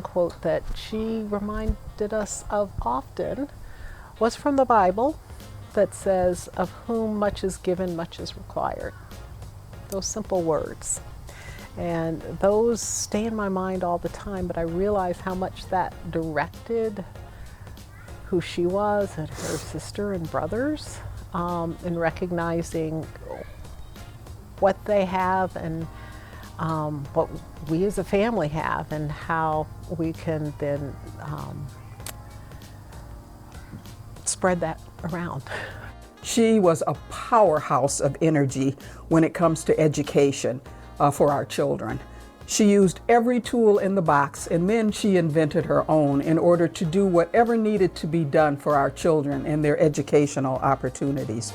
Quote that she reminded us of often was from the Bible that says, "Of whom much is given, much is required." Those simple words. And those stay in my mind all the time, but I realize how much that directed who she was and her sister and brothers in recognizing what they have and what we as a family have, and how we can then spread that around. She was a powerhouse of energy when it comes to education for our children. She used every tool in the box, and then she invented her own in order to do whatever needed to be done for our children and their educational opportunities.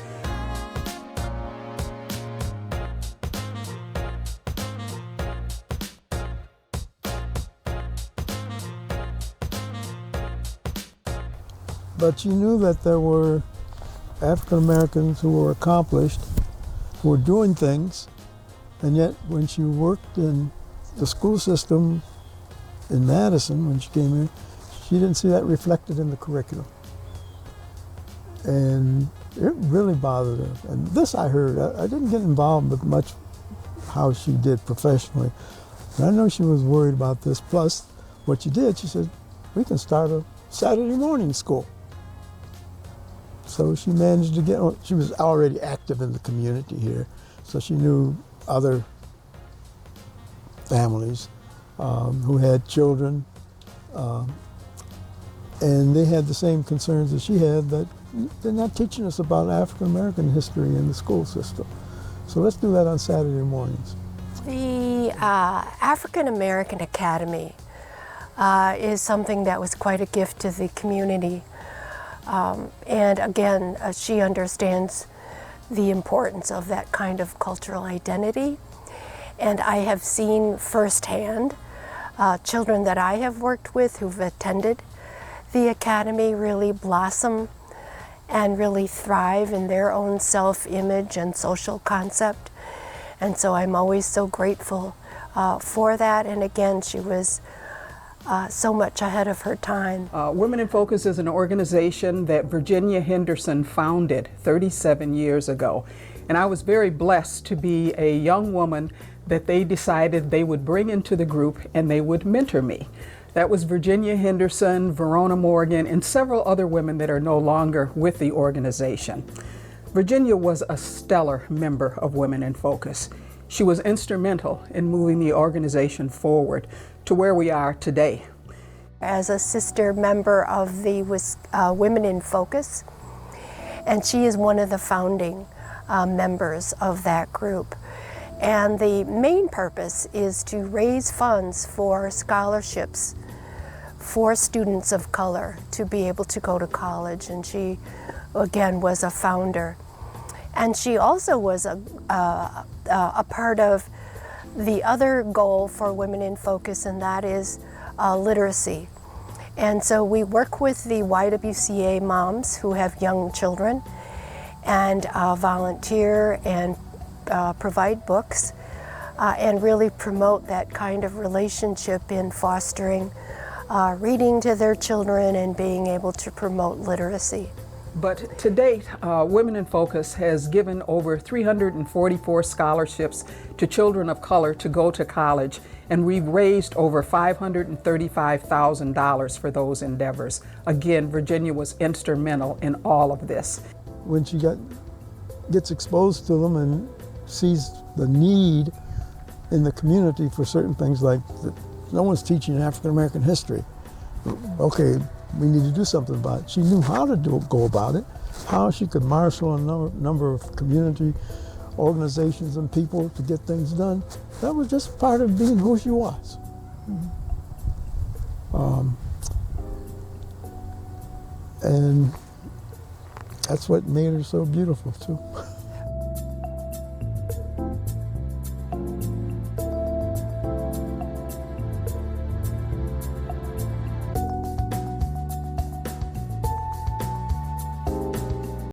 But you knew that there were African Americans who were accomplished, who were doing things, and yet when she worked in the school system in Madison, when she came here, she didn't see that reflected in the curriculum. And it really bothered her. And this I heard, I didn't get involved with much how she did professionally. And I know she was worried about this. Plus, what she did, she said, we can start a Saturday morning school. So she managed to get on. She was already active in the community here, so she knew other families who had children, and they had the same concerns as she had, that they're not teaching us about African American history in the school system. So let's do that on Saturday mornings. The African American Academy is something that was quite a gift to the community. And again, she understands the importance of that kind of cultural identity. And I have seen firsthand children that I have worked with who've attended the Academy really blossom and really thrive in their own self-image and social concept. And so I'm always so grateful for that. And again, she was so much ahead of her time. Women in Focus is an organization that Virginia Henderson founded 37 years ago. And I was very blessed to be a young woman that they decided they would bring into the group and they would mentor me. That was Virginia Henderson, Verona Morgan, and several other women that are no longer with the organization. Virginia was a stellar member of Women in Focus. She was instrumental in moving the organization forward to where we are today. As a sister member of the Women in Focus, and she is one of the founding members of that group. And the main purpose is to raise funds for scholarships for students of color to be able to go to college. And she, again, was a founder. And she also was a part of the other goal for Women in Focus, and that is literacy. And so we work with the YWCA moms who have young children and volunteer and provide books and really promote that kind of relationship in fostering reading to their children and being able to promote literacy. But to date, Women in Focus has given over 344 scholarships to children of color to go to college, and we've raised over $535,000 for those endeavors. Again, Virginia was instrumental in all of this. When she gets exposed to them and sees the need in the community for certain things, like no one's teaching African American history. Okay, we need to do something about it. She knew how to go about it, how she could marshal a number of community organizations and people to get things done. That was just part of being who she was. And that's what made her so beautiful too.